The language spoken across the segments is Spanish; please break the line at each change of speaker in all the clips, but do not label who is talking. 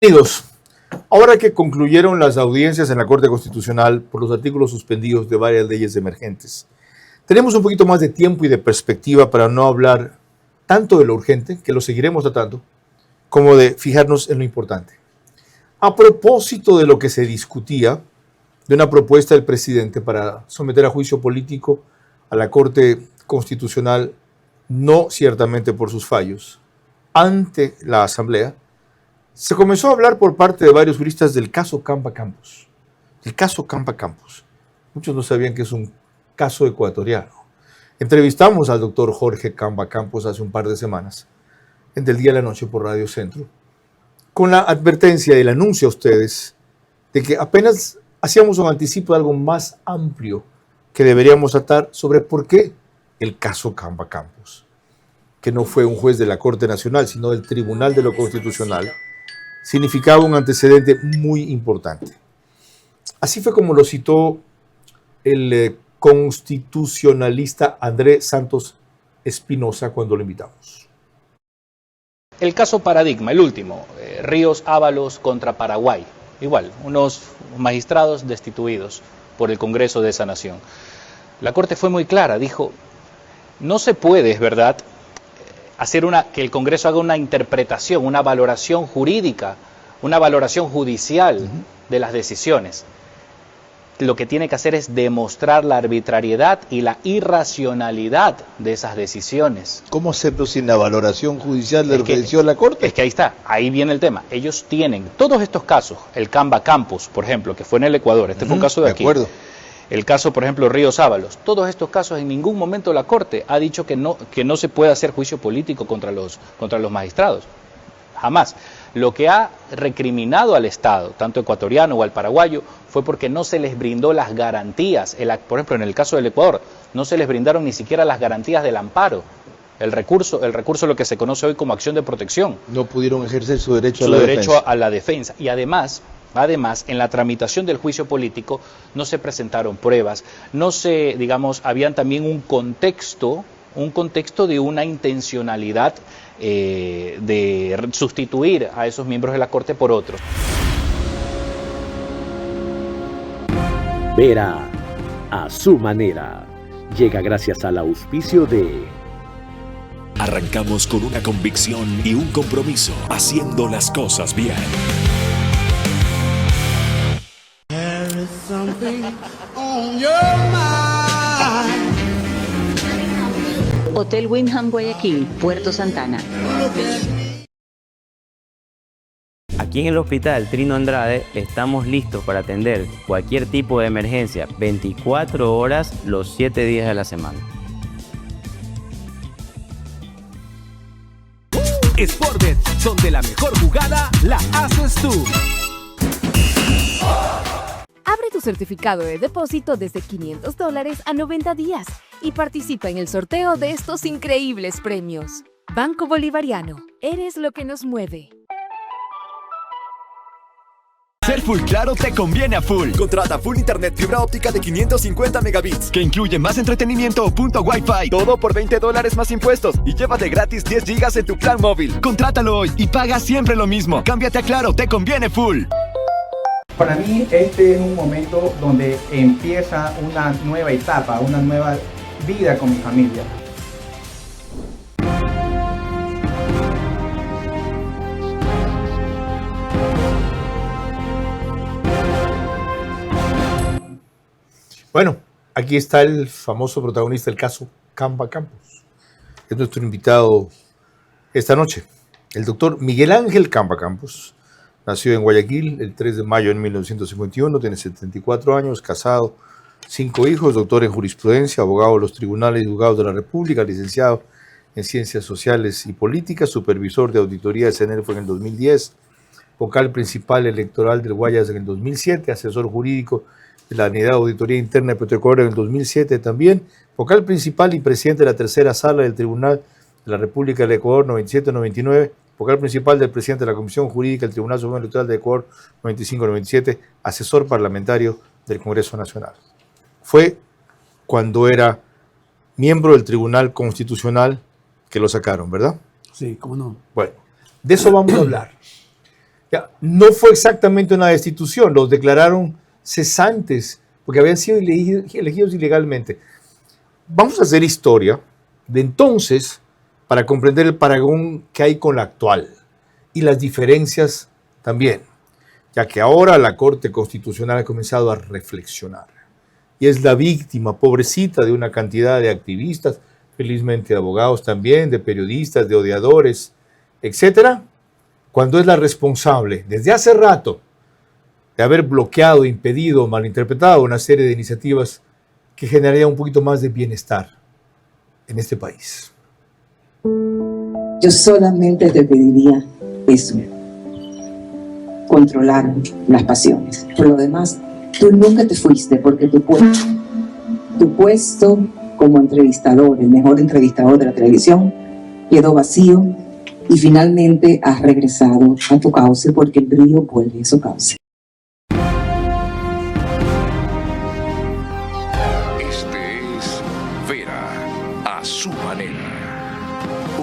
Bienvenidos. Ahora que concluyeron las audiencias en la Corte Constitucional por los artículos suspendidos de varias leyes emergentes, tenemos un poquito más de tiempo y de perspectiva para no hablar tanto de lo urgente, que lo seguiremos tratando, como de fijarnos en lo importante. A propósito de lo que se discutía, de una propuesta del presidente para someter a juicio político a la Corte Constitucional, no ciertamente por sus fallos, ante la Asamblea, se comenzó a hablar por parte de varios juristas del caso Campa Campos. El caso Campa Campos. Muchos no sabían que es un caso ecuatoriano. Entrevistamos al doctor Jorge Campa Campos hace un par de semanas, en Del Día a la Noche por Radio Centro, con la advertencia y el anuncio a ustedes de que apenas hacíamos un anticipo de algo más amplio que deberíamos tratar sobre por qué el caso Campa Campos, que no fue un juez de la Corte Nacional, sino del Tribunal de lo Constitucional, significaba un antecedente muy importante. Así fue como lo citó el constitucionalista Andrés Santos Espinosa cuando lo invitamos.
El caso paradigma, el último, Ríos Ábalos contra Paraguay. Igual, unos magistrados destituidos por el Congreso de esa nación. La Corte fue muy clara, dijo, no se puede, es verdad, que el Congreso haga una interpretación, una valoración jurídica, una valoración judicial de las decisiones. Lo que tiene que hacer es demostrar la arbitrariedad y la irracionalidad de esas decisiones.
¿Cómo hacerlo sin la valoración judicial de lo que decidió la Corte?
Es que ahí está, ahí viene el tema. Ellos tienen todos estos casos, el Campa Campos, por ejemplo, que fue en el Ecuador, este fue un caso de aquí.
acuerdo.
El caso, por ejemplo, Ríos Ábalos. Todos estos casos, en ningún momento la Corte ha dicho que no se puede hacer juicio político contra los magistrados. Jamás. Lo que ha recriminado al Estado, tanto ecuatoriano o al paraguayo, fue porque no se les brindó las garantías. Por ejemplo, en el caso del Ecuador, no se les brindaron ni siquiera las garantías del amparo. El recurso lo que se conoce hoy como acción de protección.
No pudieron ejercer su derecho
a la defensa. Y además, en la tramitación del juicio político no se presentaron pruebas, habían también un contexto de una intencionalidad de sustituir a esos miembros de la Corte por otros.
Vera a su manera. Llega gracias al auspicio de...
Arrancamos con una convicción y un compromiso, haciendo las cosas bien.
Hotel Wyndham Guayaquil, Puerto Santana.
Aquí en el Hospital Trino Andrade estamos listos para atender cualquier tipo de emergencia 24 horas los 7 días de la semana.
Sportbet, donde la mejor jugada la haces tú.
Abre tu certificado de depósito desde $500 a 90 días y participa en el sorteo de estos increíbles premios. Banco Bolivariano, eres lo que nos mueve.
Ser full claro te conviene a full.
Contrata full internet fibra óptica de 550 megabits.
Que incluye más entretenimiento o punto Wi-Fi.
Todo por $20 más impuestos. Y llévate gratis 10 gigas en tu plan móvil.
Contrátalo hoy y paga siempre lo mismo. Cámbiate a Claro, te conviene full.
Para mí este es un momento donde empieza una nueva etapa, una nueva vida con mi familia.
Bueno, aquí está el famoso protagonista del caso Campa Campos. Es nuestro invitado esta noche, el doctor Miguel Ángel Campa Campos. Nació en Guayaquil el 3 de mayo de 1951, tiene 74 años, casado, 5 hijos, doctor en jurisprudencia, abogado de los tribunales y juzgados de la República, licenciado en Ciencias Sociales y Políticas, supervisor de auditoría de CNL fue en el 2010, vocal principal electoral del Guayas en el 2007, asesor jurídico de la Unidad de Auditoría Interna de Petroecuador en el 2007 también, vocal principal y presidente de la tercera sala del Tribunal de la República del Ecuador 97-99, vocal principal del presidente de la Comisión Jurídica del Tribunal Supremo Electoral de Ecuador 95-97, asesor parlamentario del Congreso Nacional. Fue cuando era miembro del Tribunal Constitucional que lo sacaron, ¿verdad?
Sí, cómo no.
Bueno, de eso vamos a hablar. Ya, no fue exactamente una destitución, los declararon cesantes porque habían sido elegidos ilegalmente. Vamos a hacer historia de entonces para comprender el parangón que hay con la actual y las diferencias también, ya que ahora la Corte Constitucional ha comenzado a reflexionar y es la víctima, pobrecita, de una cantidad de activistas, felizmente de abogados también, de periodistas, de odiadores, etcétera, cuando es la responsable desde hace rato de haber bloqueado, impedido, malinterpretado una serie de iniciativas que generarían un poquito más de bienestar en este país.
Yo solamente te pediría eso, controlar las pasiones. Por lo demás, tú nunca te fuiste porque tu puesto como entrevistador, el mejor entrevistador de la televisión, quedó vacío y finalmente has regresado a tu cauce porque el brillo vuelve a su cauce.
Este es Vera a su manera.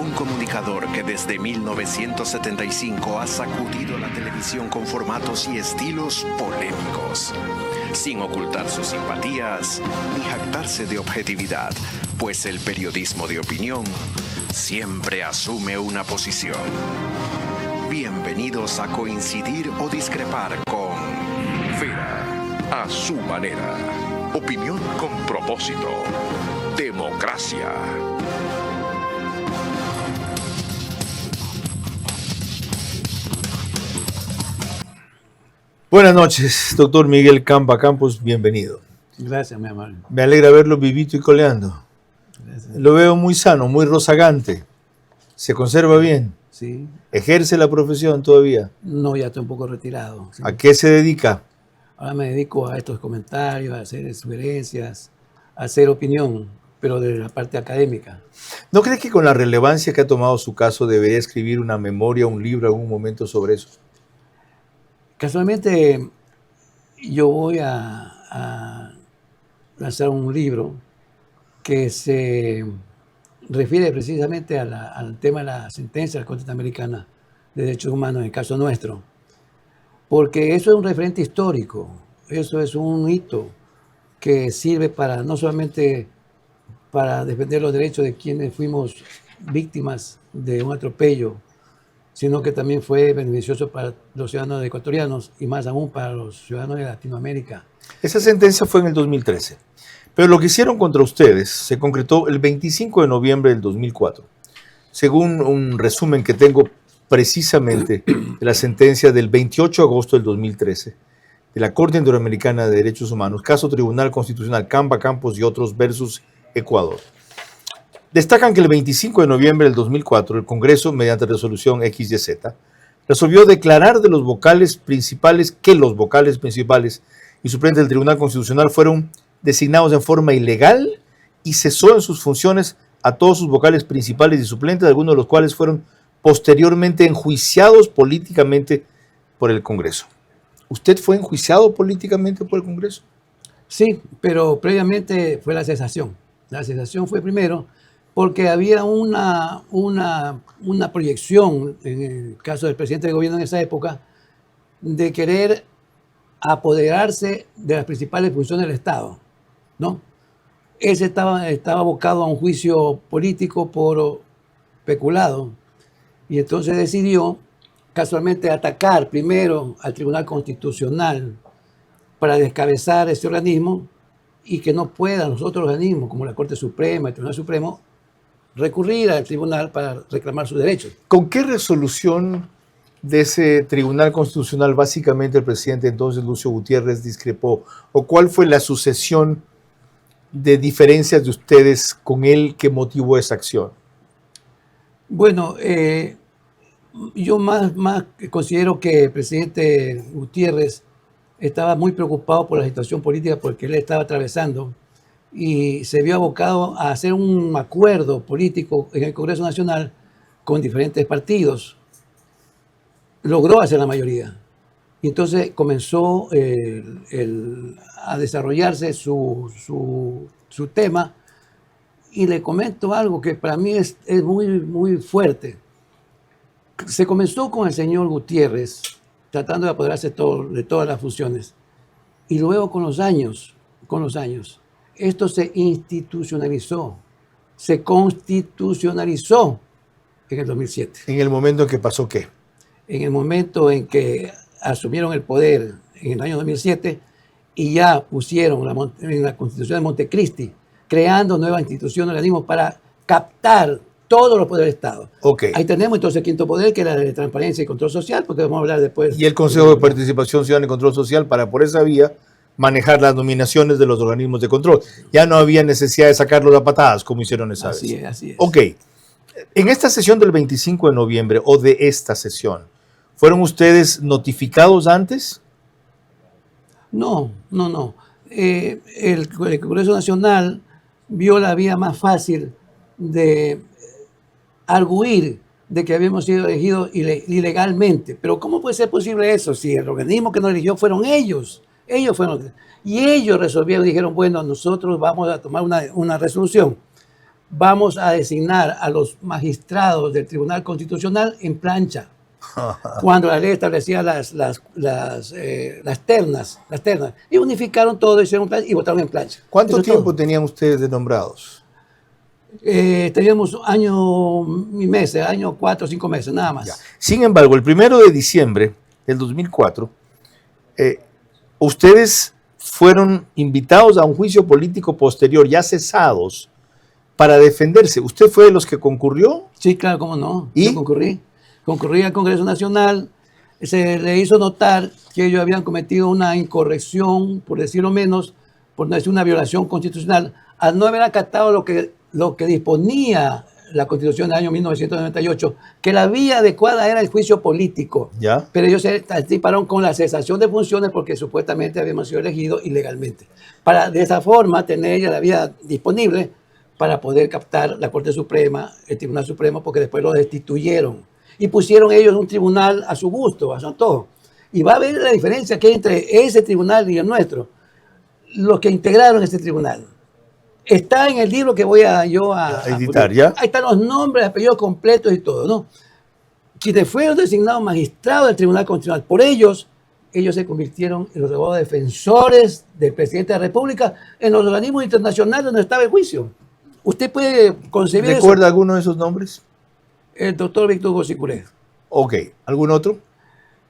Un comunicador que desde 1975 ha sacudido la televisión con formatos y estilos polémicos, sin ocultar sus simpatías ni jactarse de objetividad, pues el periodismo de opinión siempre asume una posición. Bienvenidos a coincidir o discrepar con Vera a su manera. Opinión con propósito. Democracia.
Buenas noches, doctor Miguel Campa Campos, bienvenido.
Gracias, mi amable.
Me alegra verlo vivito y coleando.
Gracias.
Lo veo muy sano, muy rozagante. ¿Se conserva bien?
Sí.
¿Ejerce la profesión todavía?
No, ya estoy un poco retirado. Sí.
¿A qué se dedica?
Ahora me dedico a estos comentarios, a hacer sugerencias, a hacer opinión, pero de la parte académica.
¿No cree que con la relevancia que ha tomado su caso debería escribir una memoria, un libro, algún momento sobre eso?
Casualmente yo voy a lanzar un libro que se refiere precisamente al tema de la sentencia de la Corte Interamericana de Derechos Humanos en el caso nuestro, porque eso es un referente histórico, eso es un hito que sirve para no solamente para defender los derechos de quienes fuimos víctimas de un atropello, sino que también fue beneficioso para los ciudadanos ecuatorianos y más aún para los ciudadanos de Latinoamérica.
Esa sentencia fue en el 2013, pero lo que hicieron contra ustedes se concretó el 25 de noviembre del 2004, según un resumen que tengo precisamente de la sentencia del 28 de agosto del 2013 de la Corte Interamericana de Derechos Humanos, caso Tribunal Constitucional Campa Campos y otros versus Ecuador. Destacan que el 25 de noviembre del 2004 el Congreso, mediante resolución XYZ, resolvió declarar de los vocales principales que los vocales principales y suplentes del Tribunal Constitucional fueron designados en forma ilegal y cesó en sus funciones a todos sus vocales principales y suplentes, algunos de los cuales fueron posteriormente enjuiciados políticamente por el Congreso. ¿Usted fue enjuiciado políticamente por el Congreso?
Sí, pero previamente fue la cesación. La cesación fue primero porque había una proyección, en el caso del presidente del gobierno en esa época, de querer apoderarse de las principales funciones del Estado, ¿no? Él estaba abocado a un juicio político por peculado y entonces decidió casualmente atacar primero al Tribunal Constitucional para descabezar ese organismo y que no puedan los otros organismos como la Corte Suprema, el Tribunal Supremo, recurrir al tribunal para reclamar sus derechos.
¿Con qué resolución de ese Tribunal Constitucional básicamente el presidente entonces Lucio Gutiérrez discrepó? ¿O cuál fue la sucesión de diferencias de ustedes con él que motivó esa acción?
Bueno, yo más considero que el presidente Gutiérrez estaba muy preocupado por la situación política porque él estaba atravesando y se vio abocado a hacer un acuerdo político en el Congreso Nacional con diferentes partidos. Logró hacer la mayoría. Y entonces comenzó a desarrollarse su tema. Y le comento algo que para mí es muy, muy fuerte. Se comenzó con el señor Gutiérrez tratando de apoderarse de todas las funciones. Y luego con los años, esto se institucionalizó, se constitucionalizó en el 2007.
¿En el momento en que pasó qué?
En el momento en que asumieron el poder en el año 2007 y ya pusieron en la Constitución de Montecristi, creando nuevas instituciones, organismos para captar todos los poderes del Estado.
Okay.
Ahí tenemos entonces el quinto poder, que es la de transparencia y control social, porque vamos a hablar después.
Y el Consejo de Participación Ciudadana y Control Social para por esa vía manejar las nominaciones de los organismos de control. Ya no había necesidad de sacarlos a patadas como hicieron esa vez.
Así es.
Ok. En esta sesión del 25 de noviembre o de esta sesión, ¿fueron ustedes notificados antes?
No. El Congreso Nacional vio la vía más fácil de arguir de que habíamos sido elegidos ilegalmente. Pero ¿cómo puede ser posible eso si el organismo que nos eligió fueron ellos? Ellos fueron. Y ellos resolvieron, dijeron, bueno, nosotros vamos a tomar una resolución. Vamos a designar a los magistrados del Tribunal Constitucional en plancha. Cuando la ley establecía las ternas. Y unificaron todo, hicieron un plan y votaron en plancha.
¿Cuánto tiempo tenían ustedes de nombrados?
Teníamos año y meses, año 4 o 5 meses, nada más.
Ya. Sin embargo, el 1 de diciembre del 2004, ustedes fueron invitados a un juicio político posterior, ya cesados, para defenderse. ¿Usted fue de los que concurrió?
Sí, claro, cómo no.
¿Y?
Yo concurrí al Congreso Nacional. Se le hizo notar que ellos habían cometido una incorrección, por decirlo menos, por no decir una violación constitucional, al no haber acatado lo que disponía la Constitución del año 1998, que la vía adecuada era el juicio político.
¿Ya?
Pero ellos se anticiparon con la cesación de funciones porque supuestamente habíamos sido elegidos ilegalmente. Para de esa forma tener ya la vía disponible para poder captar la Corte Suprema, el Tribunal Supremo, porque después lo destituyeron. Y pusieron ellos un tribunal a su gusto, a su antojo. Y va a ver la diferencia que hay entre ese tribunal y el nuestro. Los que integraron este tribunal. Está en el libro que voy a
editar, ¿ya?
Ahí están los nombres, apellidos completos y todo, ¿no? Quienes fueron designados magistrados del Tribunal Constitucional por ellos se convirtieron en los abogados defensores del presidente de la República en los organismos internacionales donde estaba el juicio. Usted puede concebir eso.
¿Recuerda alguno de esos nombres?
El doctor Víctor Hugo Sicuré.
Ok. ¿Algún otro?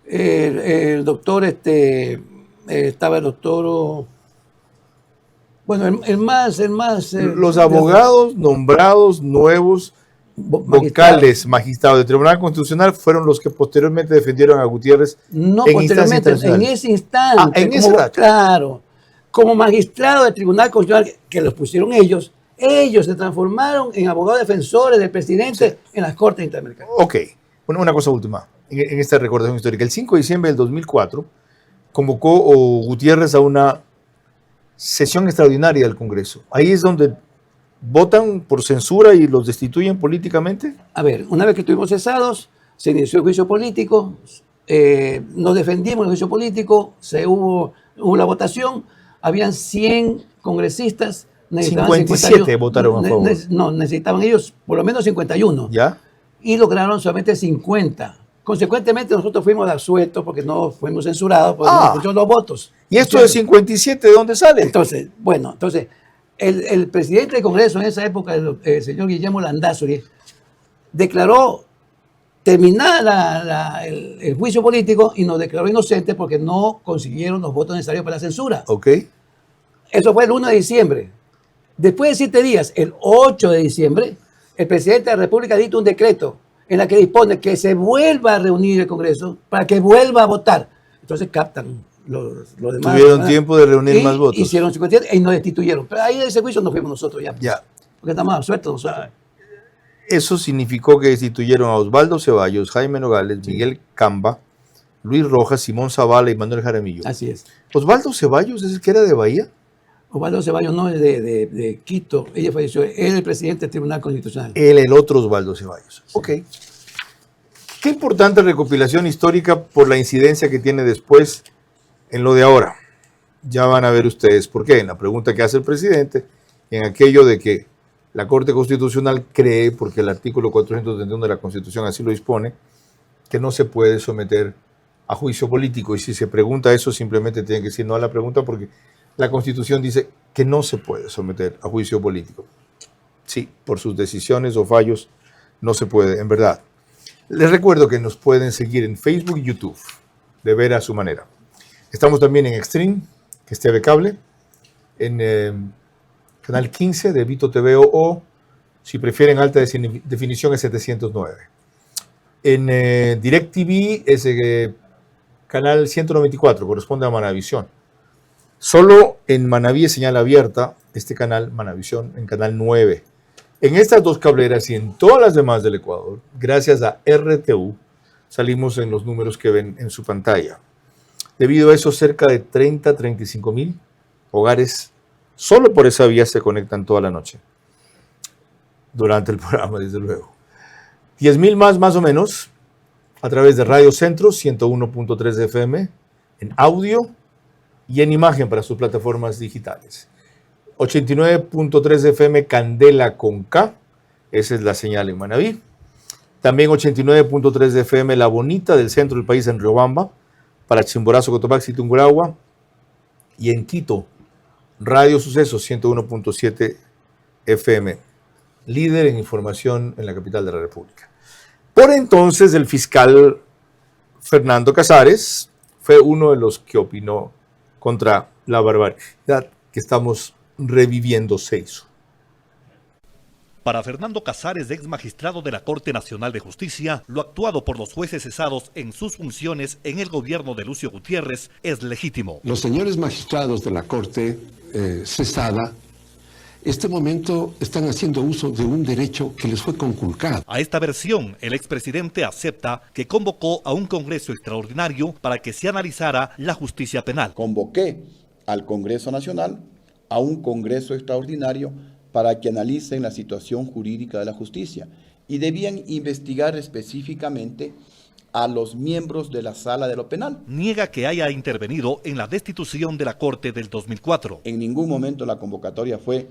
El doctor, estaba el doctor... Bueno, el más...
Los abogados nombrados nuevos, vocales magistrados del Tribunal Constitucional fueron los que posteriormente defendieron a Gutiérrez en instancia internacional.
En ese instante.
En ese rato.
Claro. Como magistrado del Tribunal Constitucional, que los pusieron ellos se transformaron en abogados defensores del presidente en las Cortes Interamericanas.
Ok. Bueno, una cosa última, en esta recordación histórica. El 5 de diciembre del 2004 convocó Gutiérrez a una sesión extraordinaria del Congreso. Ahí es donde votan por censura y los destituyen políticamente.
A ver, una vez que estuvimos cesados, se inició el juicio político, nos defendimos en el juicio político, hubo la votación, habían 100 congresistas,
57 votaron a favor.
No, necesitaban ellos por lo menos 51.
¿Ya?
Y lograron solamente 50. Consecuentemente, nosotros fuimos absueltos porque no fuimos censurados, porque no escucharon los votos.
¿Y esto de 57 de dónde sale?
Entonces, el presidente del Congreso en esa época, el señor Guillermo Landázuri, declaró terminada el juicio político y nos declaró inocentes porque no consiguieron los votos necesarios para la censura.
Ok.
Eso fue el 1 de diciembre. Después de 7 días, el 8 de diciembre, el presidente de la República dicta un decreto en la que dispone que se vuelva a reunir el Congreso para que vuelva a votar. Entonces captan los demás.
Tuvieron tiempo de reunir más votos.
Hicieron 57 y nos destituyeron. Pero ahí de ese juicio nos fuimos nosotros ya.
Ya.
Porque estamos absueltos nosotros.
Eso significó que destituyeron a Osvaldo Ceballos, Jaime Nogales, Miguel Camba, Luis Rojas, Simón Zavala y Manuel Jaramillo.
Así es.
¿Osvaldo Ceballos es el que era de Bahía?
Osvaldo Ceballos no es de Quito, ella falleció, él es el presidente del Tribunal Constitucional.
El otro Osvaldo Ceballos. Sí. Ok. Qué importante recopilación histórica por la incidencia que tiene después en lo de ahora. Ya van a ver ustedes por qué. En la pregunta que hace el presidente, en aquello de que la Corte Constitucional cree, porque el artículo 431 de la Constitución así lo dispone, que no se puede someter a juicio político. Y si se pregunta eso, simplemente tienen que decir no a la pregunta, porque la Constitución dice que no se puede someter a juicio político. Sí, por sus decisiones o fallos no se puede, en verdad. Les recuerdo que nos pueden seguir en Facebook y YouTube, de Vera a su manera. Estamos también en Extreme, que es TV Cable, en Canal 15 de Vito TV o, si prefieren, alta definición es 709. En DirecTV es Canal 194, corresponde a Manavisión. Solo en Manaví es señal abierta, este canal, Manavisión, en Canal 9. En estas dos cableras y en todas las demás del Ecuador, gracias a RTU, salimos en los números que ven en su pantalla. Debido a eso, cerca de 35 mil hogares solo por esa vía se conectan toda la noche. Durante el programa, desde luego. 10.000 más o menos, a través de Radio Centro, 101.3 FM, en audio y en imagen para sus plataformas digitales. 89.3 FM Candela con K, esa es la señal en Manaví. También 89.3 FM La Bonita del centro del país en Riobamba, para Chimborazo, Cotopaxi y Tungurahua. Y en Quito, Radio Sucesos 101.7 FM, líder en información en la capital de la República. Por entonces, el fiscal Fernando Casares fue uno de los que opinó contra la barbaridad que estamos reviviendo se hizo.
Para Fernando Casares, ex magistrado de la Corte Nacional de Justicia, lo actuado por los jueces cesados en sus funciones en el gobierno de Lucio Gutiérrez es legítimo.
Los señores magistrados de la Corte cesada, este momento están haciendo uso de un derecho que les fue conculcado.
A esta versión, el expresidente acepta que convocó a un Congreso extraordinario para que se analizara la justicia penal.
Convoqué al Congreso Nacional a un Congreso extraordinario para que analicen la situación jurídica de la justicia y debían investigar específicamente a los miembros de la Sala de lo Penal.
Niega que haya intervenido en la destitución de la Corte del 2004.
En ningún momento la convocatoria fue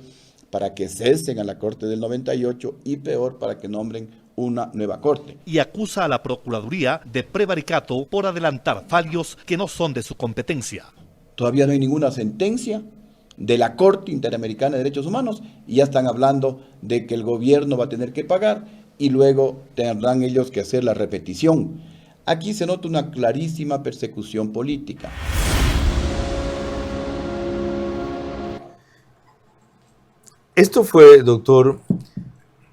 para que cesen a la Corte del 98 y peor para que nombren una nueva Corte.
Y acusa a la Procuraduría de prevaricato por adelantar fallos que no son de su competencia.
Todavía no hay ninguna sentencia de la Corte Interamericana de Derechos Humanos y ya están hablando de que el gobierno va a tener que pagar y luego tendrán ellos que hacer la repetición. Aquí se nota una clarísima persecución política.
Esto fue, doctor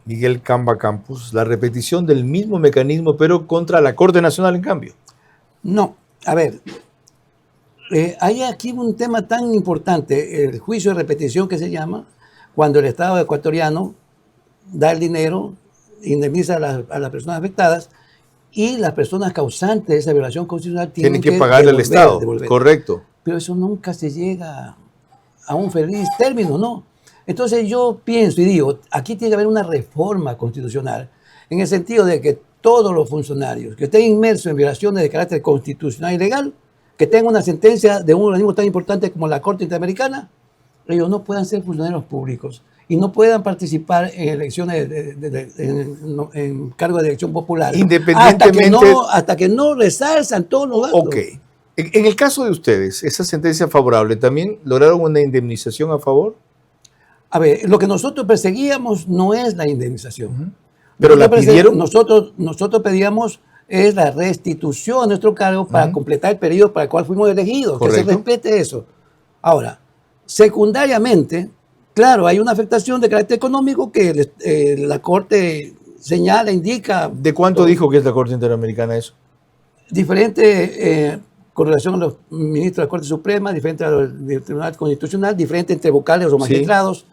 Miguel Camba Campos, la repetición del mismo mecanismo, pero contra la Corte Nacional, en cambio.
No, a ver, hay aquí un tema tan importante, el juicio de repetición que se llama, cuando el Estado ecuatoriano da el dinero, indemniza a las personas afectadas y las personas causantes de esa violación constitucional tienen que
pagarle al Estado, correcto.
Pero eso nunca se llega a un feliz término, ¿no? Entonces yo pienso y digo, aquí tiene que haber una reforma constitucional en el sentido de que todos los funcionarios que estén inmersos en violaciones de carácter constitucional y legal, que tengan una sentencia de un organismo tan importante como la Corte Interamericana, ellos no puedan ser funcionarios públicos y no puedan participar en elecciones en cargo de elección popular.
Independientemente...
Hasta que no resalzan todos los datos.
Ok. En el caso de ustedes, esa sentencia favorable, ¿también lograron una indemnización a favor?
A ver, lo que nosotros perseguíamos no es la indemnización.
¿Pero la pidieron?
Nosotros pedíamos es la restitución de nuestro cargo para completar el periodo para el cual fuimos elegidos. Correcto. Que se respete eso. Ahora, secundariamente, claro, hay una afectación de carácter económico que la Corte señala, indica.
¿De cuánto dijo que es la Corte Interamericana eso?
Diferente con relación a los ministros de la Corte Suprema, diferente al Tribunal Constitucional, diferente entre vocales o magistrados. Sí.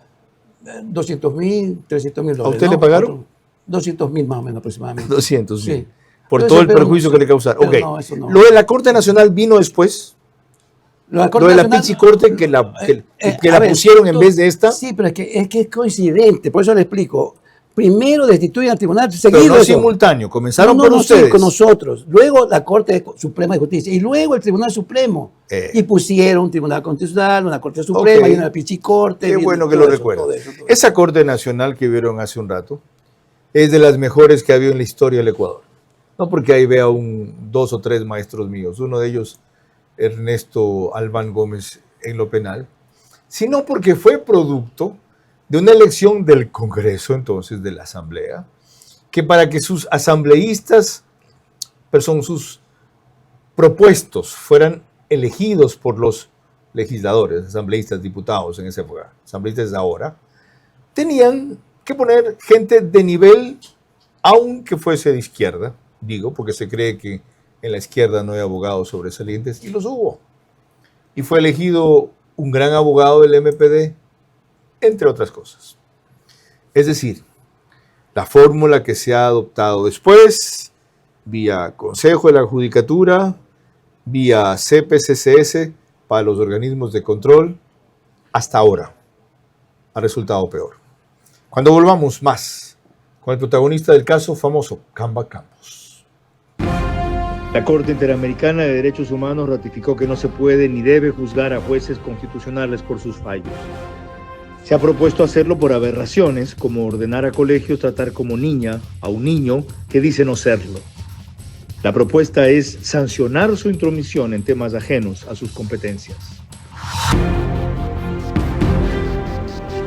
200.000, 300.000 dólares.
¿A usted le pagaron?
200.000 más o menos aproximadamente.
200,
sí.
Por entonces, todo el perjuicio que le causaron. Okay. No, eso no. Lo de la Corte Nacional vino después. Lo de la Pichicorte que la pusieron en vez de esta.
Sí, pero es que es coincidente, por eso le explico. Primero destituyen al tribunal, seguido
pero no simultáneo, comenzaron por ustedes.
Sí, con nosotros, luego la Corte Suprema de Justicia y luego el Tribunal Supremo. Y pusieron un Tribunal Constitucional, una Corte Suprema y una Pichicorte.
Qué bueno que lo recuerdo. Esa Corte Nacional que vieron hace un rato es de las mejores que ha habido en la historia del Ecuador. No porque ahí vea un 2 o 3 maestros míos, uno de ellos Ernesto Albán Gómez en lo penal, sino porque fue producto de una elección del Congreso, entonces de la Asamblea, que para que sus asambleístas, sus propuestos fueran elegidos por los legisladores, asambleístas, diputados en esa época, asambleístas de ahora, tenían que poner gente de nivel, aunque fuese de izquierda, digo, porque se cree que en la izquierda no hay abogados sobresalientes, y los hubo. Y fue elegido un gran abogado del MPD, entre otras cosas. Es decir, la fórmula que se ha adoptado después, vía Consejo de la Judicatura, vía CPCCS, para los organismos de control, hasta ahora ha resultado peor. Cuando volvamos más con el protagonista del caso famoso, Camba Campos.
La Corte Interamericana de Derechos Humanos ratificó que no se puede ni debe juzgar a jueces constitucionales por sus fallos. Se ha propuesto hacerlo por aberraciones, como ordenar a colegios tratar como niña a un niño que dice no serlo. La propuesta es sancionar su intromisión en temas ajenos a sus competencias.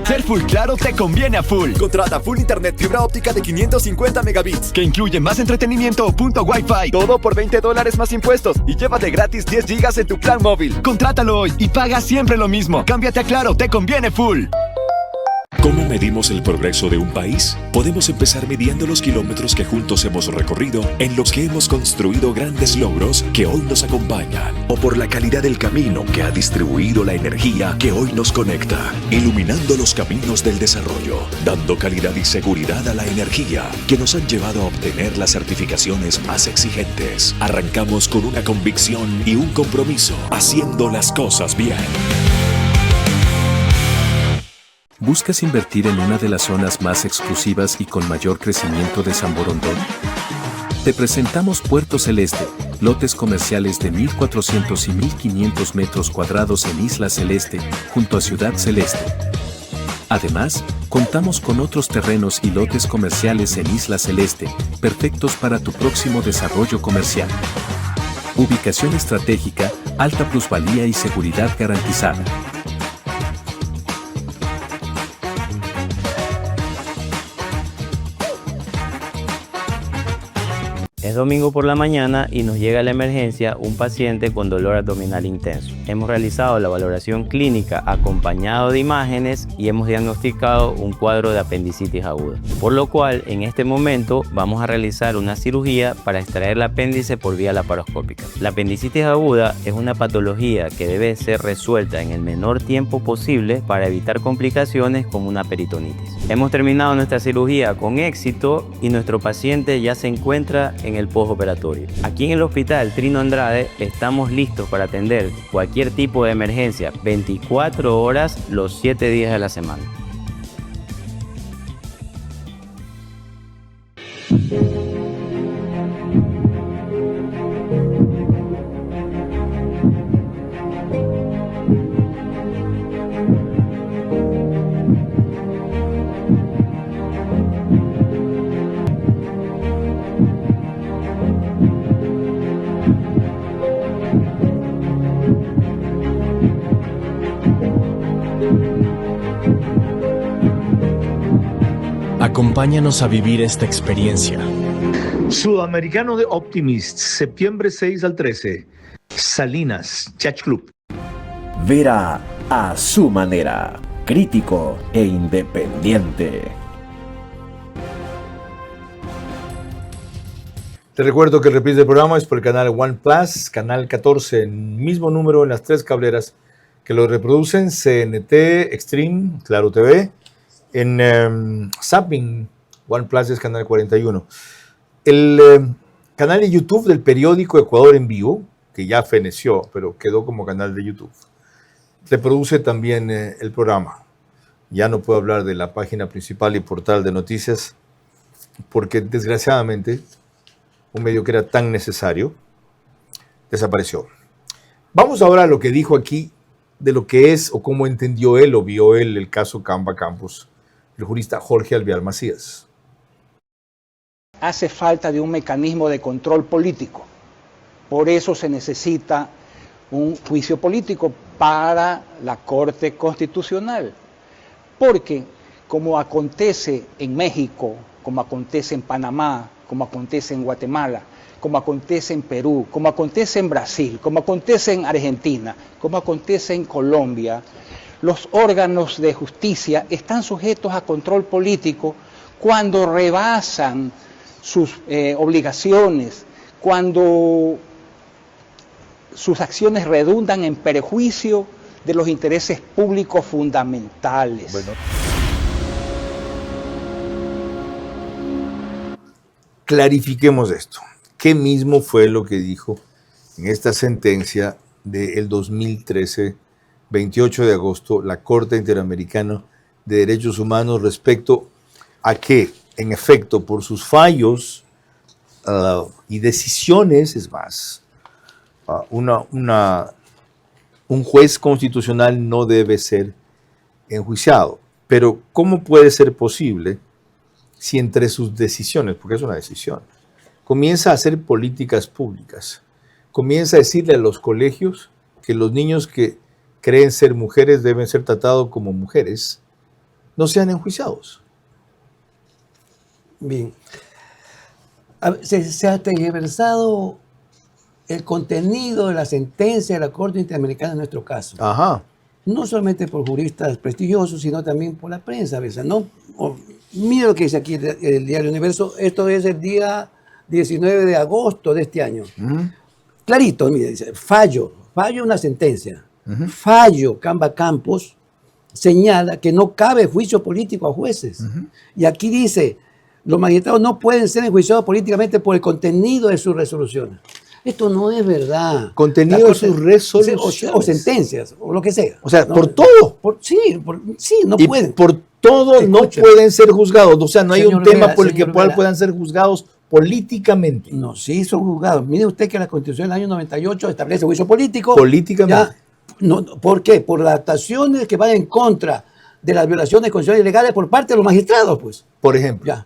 Ser full claro te conviene a full. Contrata full internet fibra óptica de 550 megabits, que incluye más entretenimiento o punto Wi-Fi. Todo por $20 más impuestos y llévate gratis 10 gigas en tu plan móvil. Contrátalo hoy y paga siempre lo mismo. Cámbiate a Claro, te conviene full.
¿Cómo medimos el progreso de un país? Podemos empezar midiendo los kilómetros que juntos hemos recorrido, en los que hemos construido grandes logros que hoy nos acompañan, o por la calidad del camino que ha distribuido la energía que hoy nos conecta, iluminando los caminos del desarrollo, dando calidad y seguridad a la energía que nos han llevado a obtener las certificaciones más exigentes. Arrancamos con una convicción y un compromiso, haciendo las cosas bien.
¿Buscas invertir en una de las zonas más exclusivas y con mayor crecimiento de San Borondón? Te presentamos Puerto Celeste, lotes comerciales de 1.400 y 1.500 metros cuadrados en Isla Celeste, junto a Ciudad Celeste. Además, contamos con otros terrenos y lotes comerciales en Isla Celeste, perfectos para tu próximo desarrollo comercial. Ubicación estratégica, alta plusvalía y seguridad garantizada.
Es domingo por la mañana y nos llega a la emergencia un paciente con dolor abdominal intenso. Hemos realizado la valoración clínica acompañado de imágenes y hemos diagnosticado un cuadro de apendicitis aguda. Por lo cual, en este momento vamos a realizar una cirugía para extraer el apéndice por vía laparoscópica. La apendicitis aguda es una patología que debe ser resuelta en el menor tiempo posible para evitar complicaciones como una peritonitis. Hemos terminado nuestra cirugía con éxito y nuestro paciente ya se encuentra en el postoperatorio. Aquí en el Hospital Trino Andrade estamos listos para atender cualquier tipo de emergencia 24 horas los 7 días de la semana.
Acompáñanos a vivir esta experiencia.
Sudamericano de Optimist, septiembre 6 al 13. Salinas, Yacht Club.
Vera a su manera, crítico e independiente.
Te recuerdo que el reprise del programa es por el canal One Plus, canal 14, mismo número en las 3 cableras que lo reproducen, CNT, Extreme, Claro TV. En Zapping, One Plus es canal 41. El canal de YouTube del periódico Ecuador en Vivo, que ya feneció, pero quedó como canal de YouTube, reproduce también el programa. Ya no puedo hablar de la página principal y portal de noticias, porque desgraciadamente un medio que era tan necesario desapareció. Vamos ahora a lo que dijo aquí, de lo que es o cómo entendió él o vio él el caso Camba Campos, el jurista Jorge Alvear Macías.
Hace falta de un mecanismo de control político Por eso se necesita un juicio político para la Corte Constitucional. Porque como acontece en México, como acontece en Panamá, como acontece en Guatemala, como acontece en Perú, como acontece en Brasil, como acontece en Argentina, como acontece en Colombia, los órganos de justicia están sujetos a control político cuando rebasan sus obligaciones, cuando sus acciones redundan en perjuicio de los intereses públicos fundamentales.
Bueno. Clarifiquemos esto. ¿Qué mismo fue lo que dijo en esta sentencia del 2013, 28 de agosto, la Corte Interamericana de Derechos Humanos respecto a que, en efecto, por sus fallos y decisiones, es más, un juez constitucional no debe ser enjuiciado? Pero ¿cómo puede ser posible si entre sus decisiones, porque es una decisión, comienza a hacer políticas públicas, comienza a decirle a los colegios que los niños que creen ser mujeres deben ser tratados como mujeres, no sean enjuiciados?
Bien. Se ha tergiversado el contenido de la sentencia de la Corte Interamericana en nuestro caso.
Ajá.
No solamente por juristas prestigiosos, sino también por la prensa a veces, ¿no? Mira lo que dice aquí el Diario Universo. Esto es el día 19 de agosto de este año. Clarito, mira, dice, fallo una sentencia. Fallo Camba Campos señala que no cabe juicio político a jueces. Y aquí dice, los magistrados no pueden ser enjuiciados políticamente por el contenido de sus resoluciones. Esto no es verdad.
Contenido de sus resoluciones.
O sentencias, o lo que sea.
O sea,
¿no?
por todo.
Sí, no
y
pueden.
Por todo no pueden ser juzgados. O sea, no hay un tema por el que puedan ser juzgados políticamente.
No, sí son juzgados. Mire usted que la Constitución del año 98 establece juicio político.
Políticamente.
¿Por qué? Por las actuaciones que van en contra de las violaciones constitucionales ilegales por parte de los magistrados, pues.
Por ejemplo.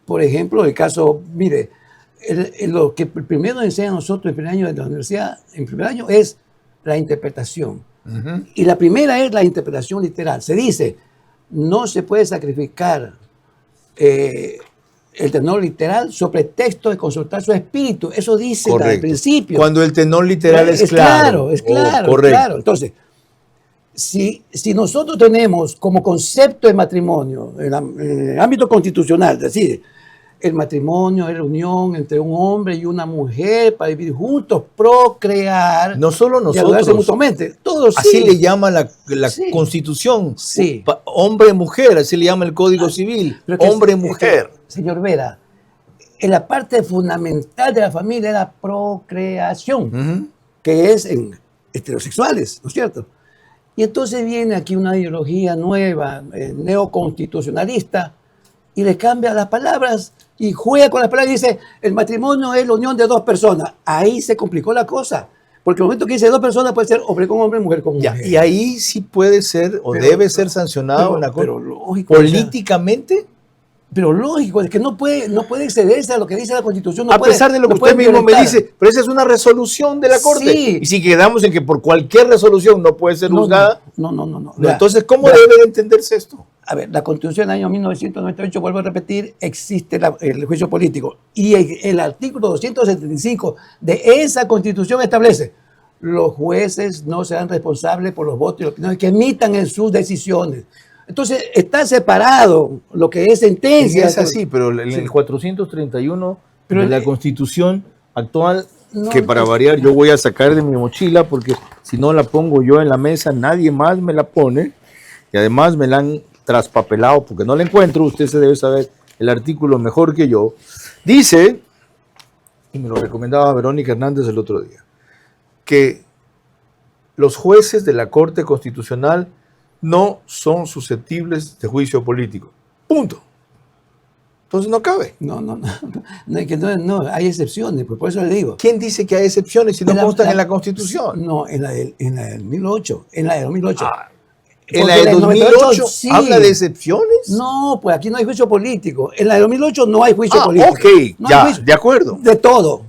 Por ejemplo, el caso, mire, lo que primero nos enseña a nosotros en primer año de la universidad, en primer año, es la interpretación. Y la primera es la interpretación literal. Se dice, no se puede sacrificar el tenor literal sobre texto de consultar su espíritu. Eso dice al principio.
Cuando el tenor literal es claro.
Es claro. Entonces, si nosotros tenemos como concepto de matrimonio, en el ámbito constitucional, es decir, el matrimonio es la unión entre un hombre y una mujer para vivir juntos, procrear.
No solo nosotros.
Mutuamente. Todos
así le llama la Constitución.
Sí.
Hombre-mujer, así le llama el Código Civil. Hombre-mujer.
Señor Vera, en la parte fundamental de la familia es la procreación, que es en heterosexuales, ¿no es cierto? Y entonces viene aquí una ideología nueva, neoconstitucionalista, y le cambia las palabras y juega con las palabras y dice, el matrimonio es la unión de dos personas. Ahí se complicó la cosa. Porque el momento que dice dos personas puede ser hombre con hombre, mujer con mujer.
Y ahí sí puede ser o debe ser sancionado políticamente.
Pero lógico, es que no puede excederse a lo que dice la Constitución.
A pesar de lo que usted mismo me dice, pero esa es una resolución de la Corte.
Sí.
Y si quedamos en que por cualquier resolución no puede ser juzgada,
no.
Entonces, ¿cómo debe entenderse esto?
A ver, la Constitución del año 1998, vuelvo a repetir, existe el juicio político. Y el artículo 275 de esa Constitución establece: los jueces no serán responsables por los votos y las opiniones que emitan en sus decisiones. Entonces, está separado lo que es sentencia.
Es así, pero el 431 de la Constitución actual, que para variar yo voy a sacar de mi mochila, porque si no la pongo yo en la mesa, nadie más me la pone, y además me la han traspapelado porque no la encuentro. Usted se debe saber el artículo mejor que yo. Dice, y me lo recomendaba Verónica Hernández el otro día, que los jueces de la Corte Constitucional no son susceptibles de juicio político. Punto. Entonces no cabe.
No, hay excepciones, pues por eso le digo.
¿Quién dice que hay excepciones si no constan en la Constitución?
No, en la del 2008. En la del 2008.
¿En la del 2008
sí.
habla de excepciones?
No, pues aquí no hay juicio político. En la del 2008 no hay juicio político.
Ok, no ya, de acuerdo.
De todo.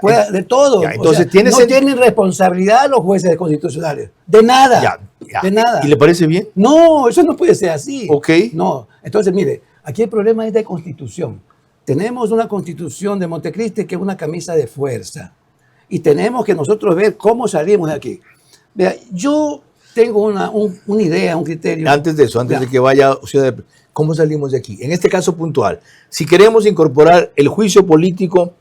De todo.
Ya, entonces,
no tienen responsabilidad los jueces constitucionales. De nada. De nada.
¿Y le parece bien?
No, eso no puede ser así.
Ok.
No. Entonces, mire, aquí el problema es de constitución. Tenemos una constitución de Montecristi que es una camisa de fuerza. Y tenemos que nosotros ver cómo salimos de aquí. Vea, yo tengo una idea, un criterio.
Antes de eso, antes de que vaya, ¿cómo salimos de aquí? En este caso puntual, si queremos incorporar el juicio político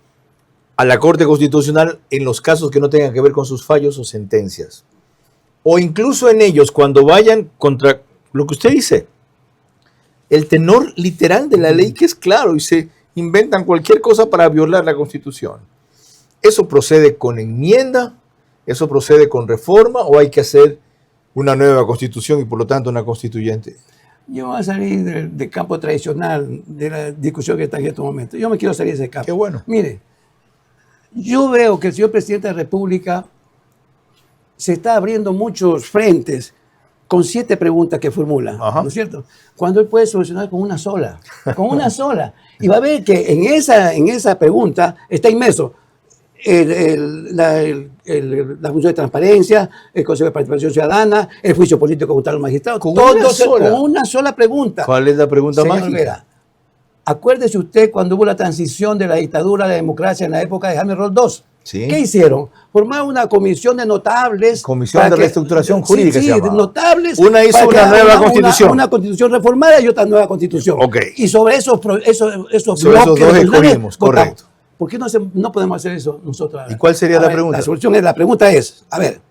a la Corte Constitucional en los casos que no tengan que ver con sus fallos o sentencias, o incluso en ellos cuando vayan contra lo que usted dice, el tenor literal de la ley que es claro y se inventan cualquier cosa para violar la Constitución. ¿Eso procede con enmienda? ¿Eso procede con reforma? ¿O hay que hacer una nueva Constitución y por lo tanto una constituyente?
Yo voy a salir del campo tradicional de la discusión que está en estos momentos. Yo me quiero salir de ese campo.
Qué bueno.
Mire, yo veo que el señor presidente de la República se está abriendo muchos frentes con 7 preguntas que formula, ¿no es cierto? Cuando él puede solucionar con una sola, Y va a ver que en esa pregunta está inmerso la función de transparencia, el Consejo de Participación Ciudadana, el juicio político contra los magistrados. Con una sola pregunta.
¿Cuál es la pregunta mágica?
Olvera, acuérdese usted cuando hubo la transición de la dictadura a la democracia en la época de Jaime Roldós.
Sí.
¿Qué hicieron? Formaron una comisión de notables.
Comisión de reestructuración jurídica.
Sí, de notables.
Una hizo una nueva constitución.
Una constitución reformada y otra nueva constitución.
Okay.
Y sobre esos bloques
dos escogimos, correcto.
¿Por qué no podemos hacer eso nosotros?
¿Y cuál sería la pregunta?
La pregunta es, a ver,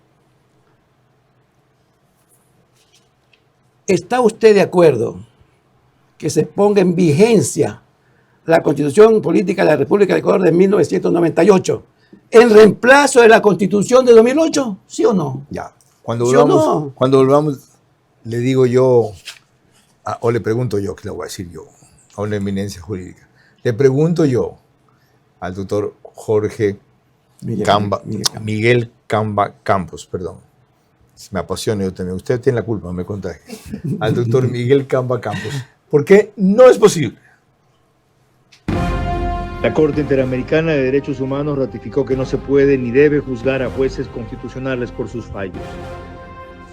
¿está usted de acuerdo que se ponga en vigencia la Constitución Política de la República de Ecuador de 1998 en reemplazo de la Constitución de 2008? ¿Sí o no?
Ya. Cuando volvamos, le digo yo, o le pregunto yo, que le voy a decir yo, a una eminencia jurídica. Le pregunto yo al doctor Jorge Miguel Camba Campos, perdón. Me apasiona yo también. Usted tiene la culpa, me contagie. Al doctor Miguel Camba Campos. ¿Por qué no es posible?
La Corte Interamericana de Derechos Humanos ratificó que no se puede ni debe juzgar a jueces constitucionales por sus fallos.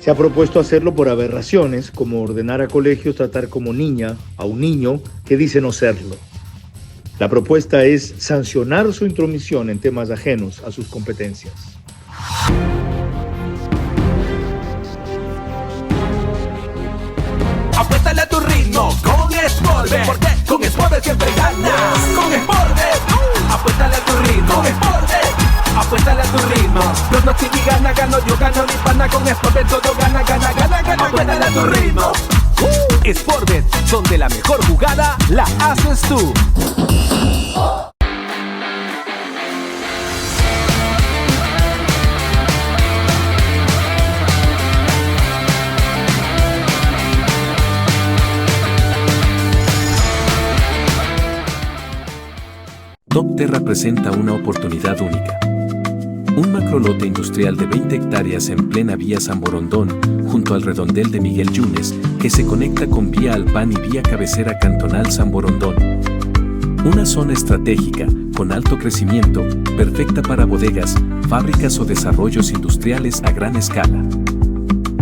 Se ha propuesto hacerlo por aberraciones, como ordenar a colegios tratar como niña a un niño que dice no serlo. La propuesta es sancionar su intromisión en temas ajenos a sus competencias.
Apuéstale a tu ritmo con Sportbet, porque con Sportbet siempre ganas. Con Sportbet, apuéstale a tu ritmo. Con Sportbet, apuéstale a tu ritmo. Pronostica y gana, gano yo, gano mi pana. Con Sportbet todo gana, gana, gana, gana. Apuéstale a tu ritmo. Sportbet, donde la mejor jugada la haces tú.
Top Terra presenta una oportunidad única. Un macrolote industrial de 20 hectáreas en plena vía San Borondón, junto al redondel de Miguel Yunes, que se conecta con vía Alpán y vía cabecera cantonal San Borondón. Una zona estratégica, con alto crecimiento, perfecta para bodegas, fábricas o desarrollos industriales a gran escala.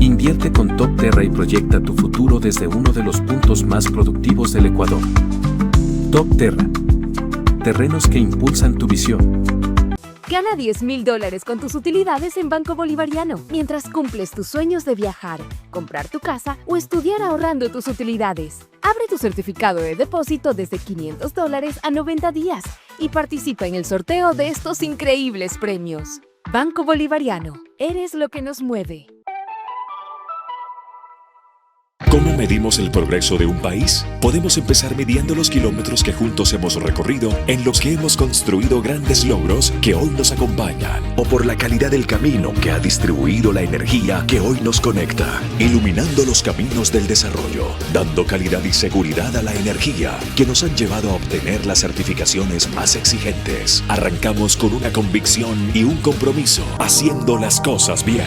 Invierte con Top Terra y proyecta tu futuro desde uno de los puntos más productivos del Ecuador. Top Terra. Terrenos que impulsan tu visión.
Gana $10,000 con tus utilidades en Banco Bolivariano mientras cumples tus sueños de viajar, comprar tu casa o estudiar ahorrando tus utilidades. Abre tu certificado de depósito desde $500 a 90 días y participa en el sorteo de estos increíbles premios. Banco Bolivariano, eres lo que nos mueve.
¿Cómo medimos el progreso de un país? Podemos empezar midiendo los kilómetros que juntos hemos recorrido, en los que hemos construido grandes logros que hoy nos acompañan, o por la calidad del camino que ha distribuido la energía que hoy nos conecta, iluminando los caminos del desarrollo, dando calidad y seguridad a la energía que nos han llevado a obtener las certificaciones más exigentes. Arrancamos con una convicción y un compromiso, haciendo las cosas bien.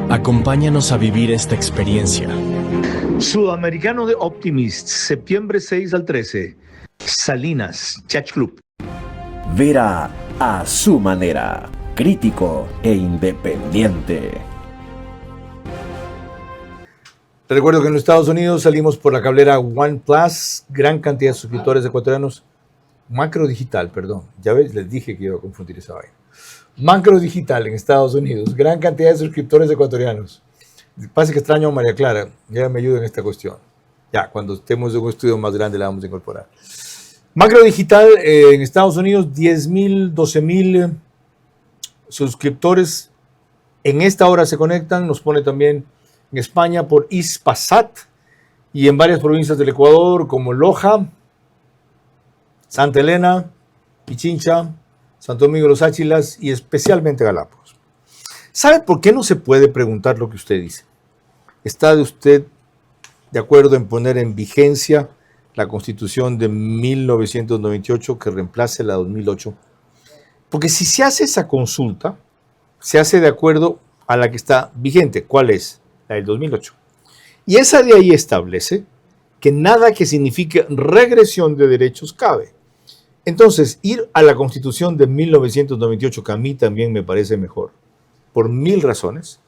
Acompáñanos a vivir esta experiencia.
Sudamericano de Optimist, septiembre 6 al 13. Salinas, Yacht Club.
Vera a su manera, crítico e independiente.
Te recuerdo que en los Estados Unidos salimos por la cablera OnePlus, gran cantidad de suscriptores ecuatorianos. Macro Digital, perdón, ya ves, les dije que iba a confundir esa vaina. Macro Digital en Estados Unidos, gran cantidad de suscriptores ecuatorianos. Pasa que extraño a María Clara, ya me ayuda en esta cuestión. Ya, cuando estemos en un estudio más grande la vamos a incorporar. Macro Digital en Estados Unidos, 10,000, 12,000 suscriptores. En esta hora se conectan, nos pone también en España por Hispasat y en varias provincias del Ecuador como Loja, Santa Elena, Pichincha, Santo Domingo de los Áchilas y especialmente Galápagos. ¿Sabe por qué no se puede preguntar lo que usted dice? ¿Está usted de acuerdo en poner en vigencia la Constitución de 1998 que reemplace la 2008? Porque si se hace esa consulta, se hace de acuerdo a la que está vigente. ¿Cuál es? La del 2008. Y esa de ahí establece que nada que signifique regresión de derechos cabe. Entonces, ir a la Constitución de 1998, que a mí también me parece mejor, por 1000 razones,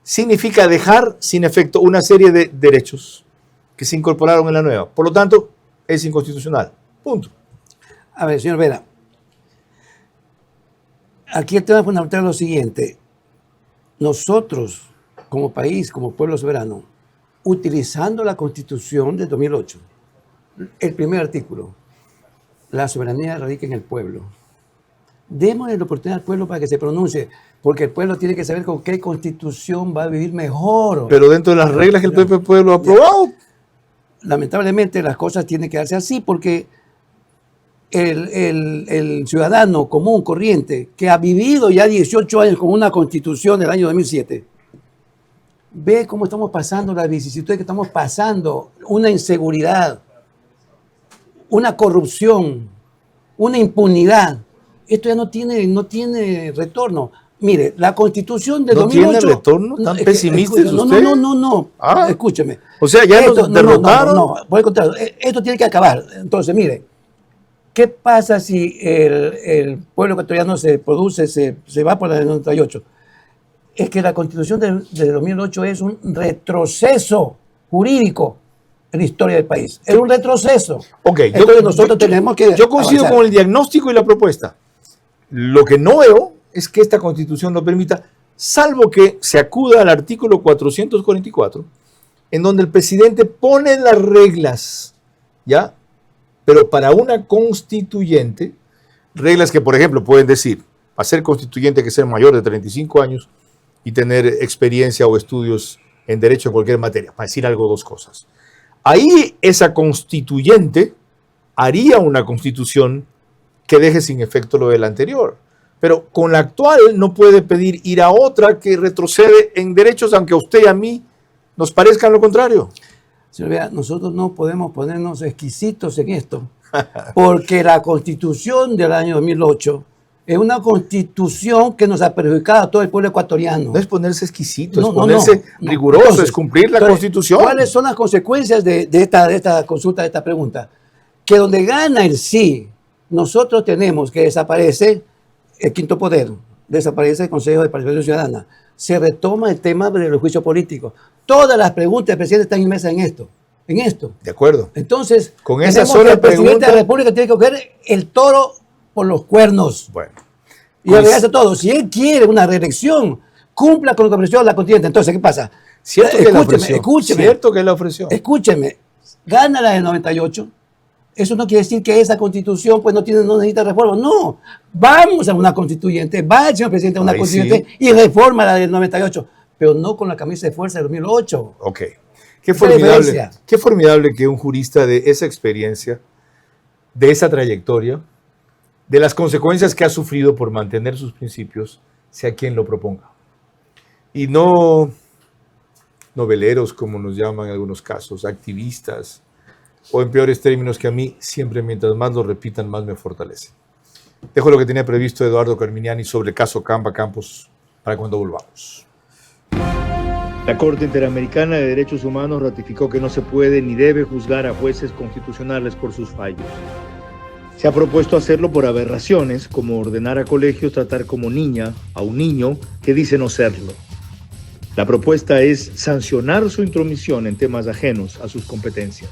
significa dejar sin efecto una serie de derechos que se incorporaron en la nueva. Por lo tanto, es inconstitucional. Punto.
A ver, señor Vera, aquí el tema fundamental es lo siguiente. Nosotros, como país, como pueblo soberano, utilizando la Constitución de 2008, el primer artículo, la soberanía radica en el pueblo. Démosle la oportunidad al pueblo para que se pronuncie, porque el pueblo tiene que saber con qué Constitución va a vivir mejor.
Pero dentro de las reglas que el propio pueblo ha aprobado.
Lamentablemente las cosas tienen que darse así, porque el ciudadano común, corriente, que ha vivido ya 18 años con una Constitución del año 2007, ve cómo estamos pasando, las vicisitudes que estamos pasando, una inseguridad, una corrupción, una impunidad. Esto ya no tiene retorno. Mire, la Constitución de 2008...
¿No tiene retorno? ¿Tan pesimista es usted?
No.
Ah.
Escúcheme.
O sea, ya nos derrotaron.
No, por el contrario, esto tiene que acabar. Entonces, mire, ¿qué pasa si el pueblo ecuatoriano se va por la del 98? Es que la Constitución de 2008 es un retroceso jurídico en la historia del país. Es un retroceso.
Ok,
entonces nosotros tenemos que
Yo coincido
avanzar
con el diagnóstico y la propuesta. Lo que no veo es que esta Constitución lo permita, salvo que se acuda al artículo 444, en donde el presidente pone las reglas, ¿ya? Pero para una constituyente, reglas que, por ejemplo, pueden decir, para ser constituyente hay que ser mayor de 35 años y tener experiencia o estudios en derecho en cualquier materia, para decir algo, dos cosas. Ahí esa constituyente haría una constitución que deje sin efecto lo del anterior. Pero con la actual no puede pedir ir a otra que retrocede en derechos, aunque a usted y a mí nos parezca lo contrario.
Señor Vera, nosotros no podemos ponernos exquisitos en esto, porque la Constitución del año 2008 es una Constitución que nos ha perjudicado a todo el pueblo ecuatoriano.
No es ponerse exquisito, es ponerse riguroso, entonces, es cumplir la Constitución.
¿Cuáles son las consecuencias de esta consulta, de esta pregunta? Que donde gana el sí, nosotros tenemos que desaparece el quinto poder, desaparece el Consejo de Participación Ciudadana, se retoma el tema del juicio político. Todas las preguntas del presidente están inmersas en esto.
De acuerdo.
Entonces,
con esa sola
el presidente
pregunta,
de la República tiene que coger el toro por los cuernos.
Bueno.
Y olvidarse todo. Si él quiere una reelección, cumpla con lo que ofreció la constituyente. Entonces, ¿qué pasa?
Cierto que la ofreció.
Escúcheme. Gana la del 98. Eso no quiere decir que esa constitución pues no necesita reforma. No. Vamos a una constituyente. Va el señor presidente a una constituyente y reforma la del 98. Pero no con la camisa de fuerza del 2008.
Ok. Qué formidable que un jurista de esa experiencia, de esa trayectoria, de las consecuencias que ha sufrido por mantener sus principios, sea quien lo proponga. Y no noveleros, como nos llaman en algunos casos, activistas, o en peores términos que a mí, siempre mientras más lo repitan, más me fortalecen. Dejo lo que tenía previsto Eduardo Carminiani sobre el caso Camba Campos para cuando volvamos.
La Corte Interamericana de Derechos Humanos ratificó que no se puede ni debe juzgar a jueces constitucionales por sus fallos. Se ha propuesto hacerlo por aberraciones, como ordenar a colegios tratar como niña a un niño que dice no serlo. La propuesta es sancionar su intromisión en temas ajenos a sus competencias.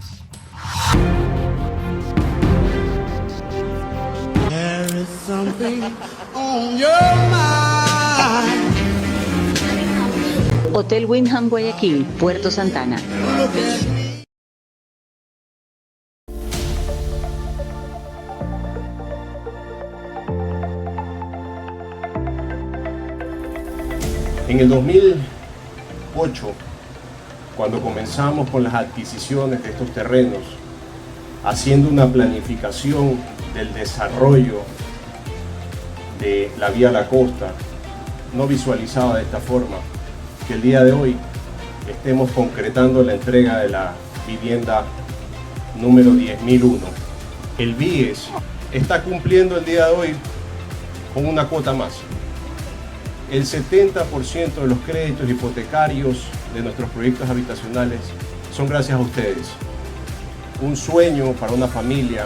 Hotel Wyndham Guayaquil, Puerto Santana.
En el 2008, cuando comenzamos con las adquisiciones de estos terrenos, haciendo una planificación del desarrollo de la vía a la costa, no visualizaba de esta forma que el día de hoy estemos concretando la entrega de la vivienda número 10.001. El BIES está cumpliendo el día de hoy con una cuota más. El 70% de los créditos hipotecarios de nuestros proyectos habitacionales son gracias a ustedes. Un sueño para una familia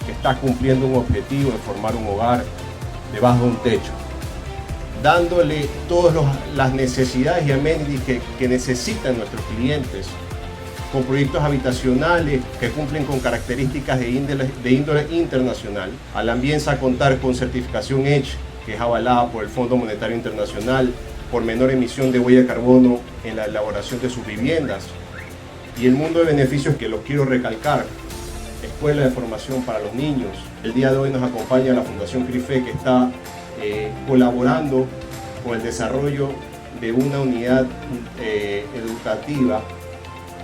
que está cumpliendo un objetivo de formar un hogar debajo de un techo, dándole todas las necesidades y amenities que necesitan nuestros clientes, con proyectos habitacionales que cumplen con características de índole internacional. A la Ambienza contar con certificación EDGE, que es avalada por el Fondo Monetario Internacional, por menor emisión de huella de carbono en la elaboración de sus viviendas. Y el mundo de beneficios que los quiero recalcar: escuela de formación para los niños. El día de hoy nos acompaña la Fundación CRIFE, que está colaborando con el desarrollo de una unidad educativa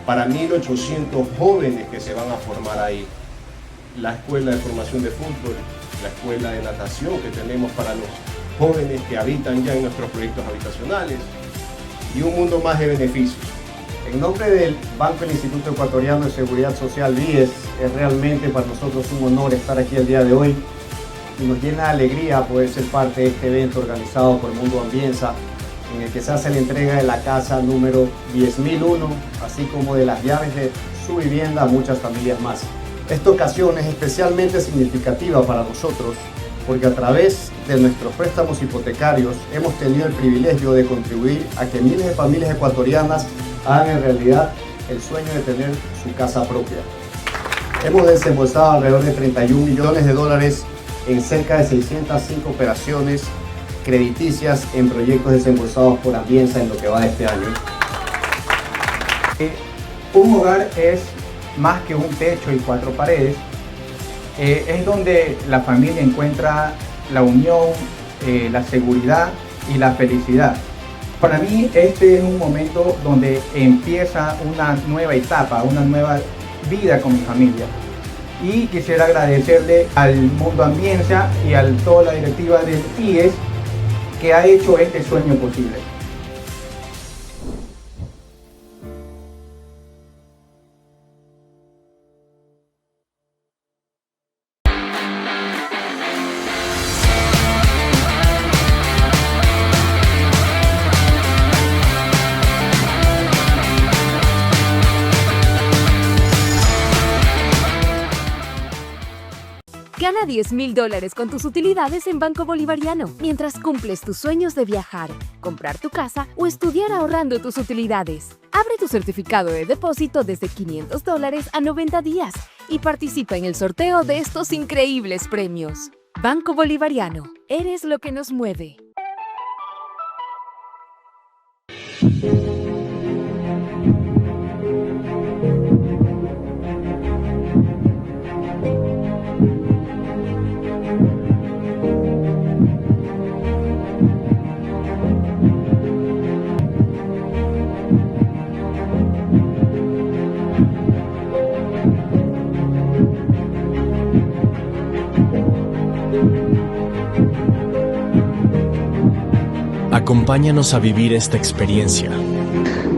para 1.800 jóvenes que se van a formar ahí. La escuela de formación de fútbol, la escuela de natación que tenemos para los jóvenes que habitan ya en nuestros proyectos habitacionales, y un mundo más de beneficios.
En nombre del Banco del Instituto Ecuatoriano de Seguridad Social, BIES, es realmente para nosotros un honor estar aquí el día de hoy, y nos llena de alegría poder ser parte de este evento organizado por Mundo Ambienza, en el que se hace la entrega de la casa número 10.001, así como de las llaves de su vivienda a muchas familias más. Esta ocasión es especialmente significativa para nosotros porque a través de nuestros préstamos hipotecarios hemos tenido el privilegio de contribuir a que miles de familias ecuatorianas hagan en realidad el sueño de tener su casa propia. Hemos desembolsado alrededor de 31 millones de dólares en cerca de 605 operaciones crediticias en proyectos desembolsados por Ambienza en lo que va de este año.
Un hogar es más que un techo y cuatro paredes, es donde la familia encuentra la unión, la seguridad y la felicidad. Para mí este es un momento donde empieza una nueva etapa, una nueva vida con mi familia. Y quisiera agradecerle al Mundo Ambienza y a toda la directiva del BIES que ha hecho este sueño posible.
Gana $10,000 con tus utilidades en Banco Bolivariano mientras cumples tus sueños de viajar, comprar tu casa o estudiar ahorrando tus utilidades. Abre tu certificado de depósito desde $500 a 90 días y participa en el sorteo de estos increíbles premios. Banco Bolivariano, eres lo que nos mueve.
Acompáñanos a vivir esta experiencia.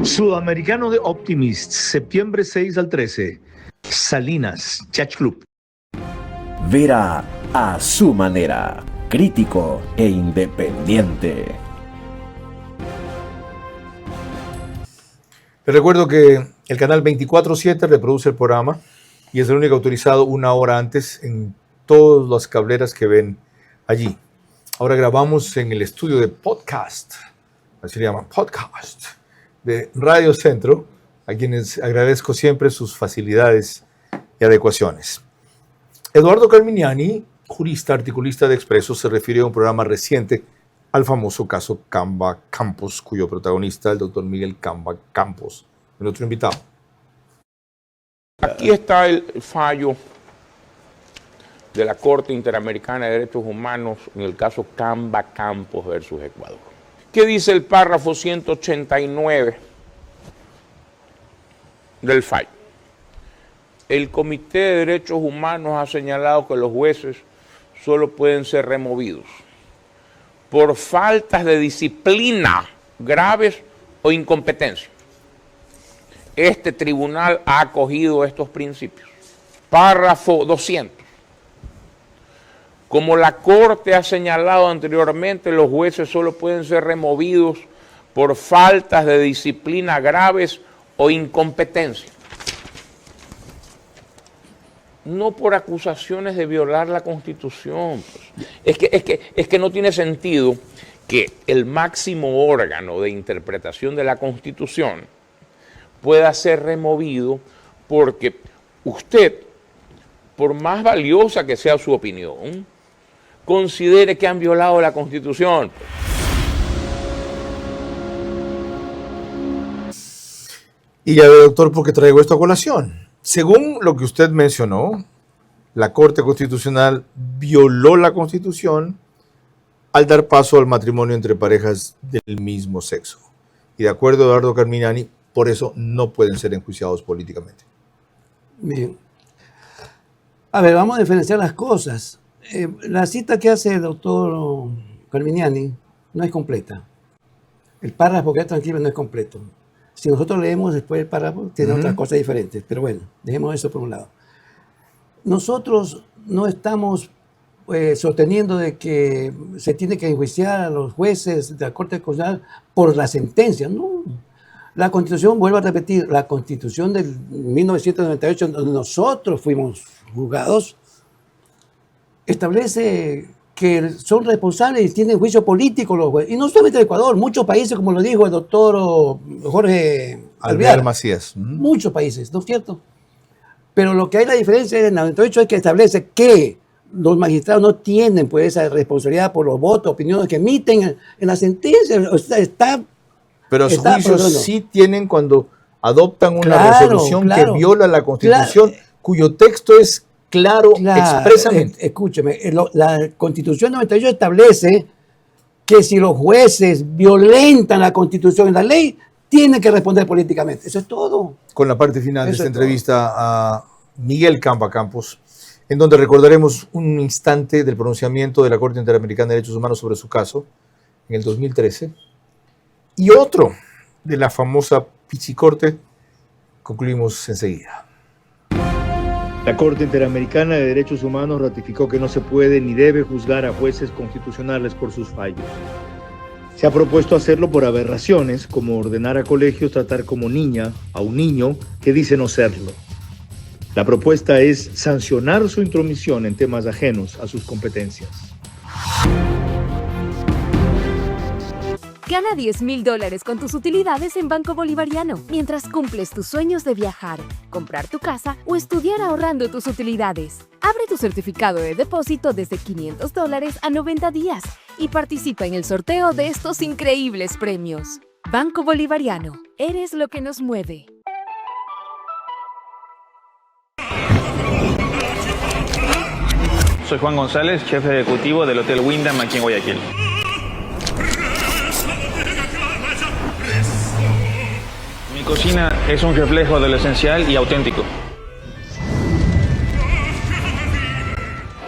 Sudamericano de Optimist, septiembre 6 al 13. Salinas, Yacht Club.
Vera
a su manera, crítico e independiente.
Les recuerdo que el canal 24/7 reproduce el programa y es el único autorizado una hora antes en todas las cableras que ven allí. Ahora grabamos en el estudio de podcast, así se llama, podcast, de Radio Centro, a quienes agradezco siempre sus facilidades y adecuaciones. Eduardo Carminiani, jurista, articulista de Expreso, se refirió a un programa reciente al famoso caso Camba Campos, cuyo protagonista, el doctor Miguel Camba Campos, es nuestro invitado.
Aquí está el fallo de la Corte Interamericana de Derechos Humanos en el caso Camba Campos versus Ecuador. ¿Qué dice el párrafo 189 del fallo? El Comité de Derechos Humanos ha señalado que los jueces solo pueden ser removidos por faltas de disciplina graves o incompetencia. Este tribunal ha acogido estos principios. Párrafo 200. Como la Corte ha señalado anteriormente, los jueces solo pueden ser removidos por faltas de disciplina graves o incompetencia. No por acusaciones de violar la Constitución. Es que no tiene sentido que el máximo órgano de interpretación de la Constitución pueda ser removido porque usted, por más valiosa que sea su opinión, considere que han violado la Constitución.
Y ya ve, doctor, ¿por qué traigo esto a colación? Según lo que usted mencionó, la Corte Constitucional violó la Constitución al dar paso al matrimonio entre parejas del mismo sexo. Y de acuerdo a Eduardo Carminiani, por eso no pueden ser enjuiciados políticamente.
Bien. A ver, vamos a diferenciar las cosas. La cita que hace el doctor Carminiani no es completa. El párrafo que es tranquilo no es completo. Si nosotros leemos después el párrafo, tiene otras cosas diferentes. Pero bueno, dejemos eso por un lado. Nosotros no estamos sosteniendo de que se tiene que enjuiciar a los jueces de la Corte Constitucional por la sentencia. No. La Constitución, vuelvo a repetir, la Constitución del 1998, donde nosotros fuimos juzgados, establece que son responsables y tienen juicio político los jueces. Y no solamente en Ecuador, muchos países, como lo dijo el doctor Jorge
Alvear Macías.
Muchos países, ¿no es cierto? Pero lo que hay la diferencia en el 98 es que establece que los magistrados no tienen pues esa responsabilidad por los votos, opiniones que emiten en la sentencia.
Pero sus juicios sí tienen cuando adoptan una resolución que viola la Constitución, cuyo texto es claro expresamente.
Escúcheme, la Constitución 98 establece que si los jueces violentan la Constitución y la ley, tienen que responder políticamente. Eso es todo.
Con la parte final de esta entrevista a Miguel Camba Campos, en donde recordaremos un instante del pronunciamiento de la Corte Interamericana de Derechos Humanos sobre su caso en el 2013 y otro de la famosa Pichicorte. Concluimos enseguida.
La Corte Interamericana de Derechos Humanos ratificó que no se puede ni debe juzgar a jueces constitucionales por sus fallos. Se ha propuesto hacerlo por aberraciones, como ordenar a colegios tratar como niña a un niño que dice no serlo. La propuesta es sancionar su intromisión en temas ajenos a sus competencias.
Gana $10,000 con tus utilidades en Banco Bolivariano mientras cumples tus sueños de viajar, comprar tu casa o estudiar ahorrando tus utilidades. Abre tu certificado de depósito desde $500 a 90 días y participa en el sorteo de estos increíbles premios. Banco Bolivariano, eres lo que nos mueve.
Soy Juan González, jefe ejecutivo del Hotel Wyndham aquí en Guayaquil. Mi cocina es un reflejo de lo esencial y auténtico.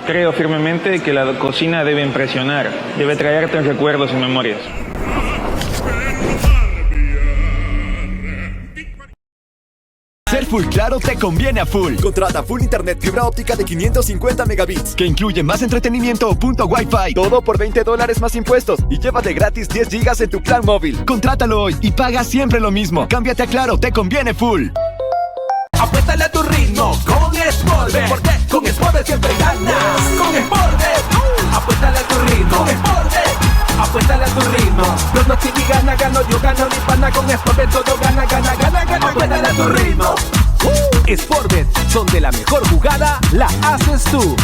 Creo firmemente que la cocina debe impresionar, debe traerte recuerdos y memorias.
Ser Ser full claro te conviene a full. Contrata full internet fibra óptica de 550 megabits, que incluye más entretenimiento o punto Wi-Fi. Todo por $20 más impuestos y llévate gratis 10 gigas en tu plan móvil. Contrátalo hoy y paga siempre lo mismo. Cámbiate a Claro, te conviene full.
Apuéstale a tu ritmo con Sportbet, porque con Sportbet siempre ganas. Con Sportbet, apuéstale a tu ritmo. Con Sportbet, apuéstale a tu ritmo. Los no y gana, gano yo, gano mi pana. Con Sportbet todo gana, gana, gana, gana. Apuéstale a tu ritmo.
Sportbet, donde la mejor jugada la haces tú.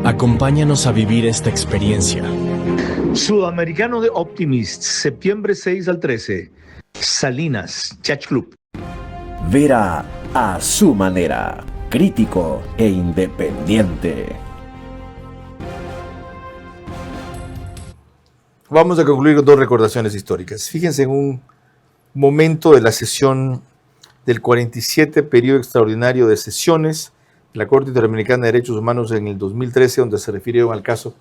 Acompáñanos a vivir esta experiencia.
Sudamericano de Optimist, septiembre 6 al 13. Salinas, Yacht Club.
Vera a su manera, crítico e independiente.
Vamos a concluir con dos recordaciones históricas. Fíjense en un momento de la sesión del 47 periodo extraordinario de sesiones de la Corte Interamericana de Derechos Humanos en el 2013, donde se refirieron al caso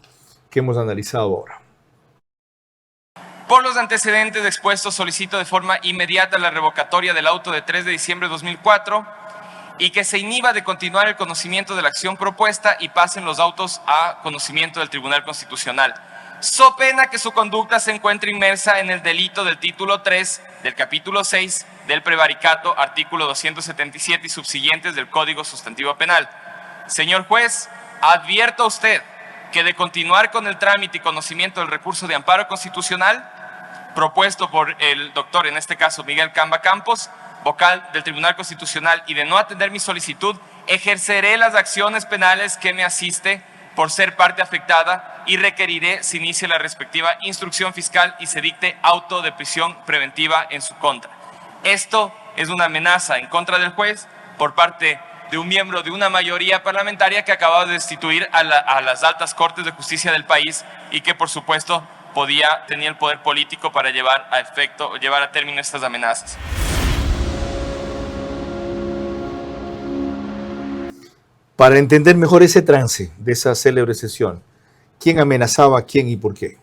que hemos analizado ahora.
Por los antecedentes expuestos, solicito de forma inmediata la revocatoria del auto de 3 de diciembre de 2004 y que se inhiba de continuar el conocimiento de la acción propuesta y pasen los autos a conocimiento del Tribunal Constitucional. So pena que su conducta se encuentre inmersa en el delito del título 3 del capítulo 6 del prevaricato, artículo 277 y subsiguientes del Código Sustantivo Penal. Señor juez, advierto a usted que de continuar con el trámite y conocimiento del recurso de amparo constitucional propuesto por el doctor, en este caso Miguel Camba Campos, vocal del Tribunal Constitucional, y de no atender mi solicitud, ejerceré las acciones penales que me asiste por ser parte afectada y requeriré se inicie la respectiva instrucción fiscal y se dicte auto de prisión preventiva en su contra. Esto es una amenaza en contra del juez por parte de un miembro de una mayoría parlamentaria que acaba de destituir a las altas cortes de justicia del país y que por supuesto tenía el poder político para llevar a término estas amenazas.
Para entender mejor ese trance de esa célebre sesión, ¿quién amenazaba a quién y por qué?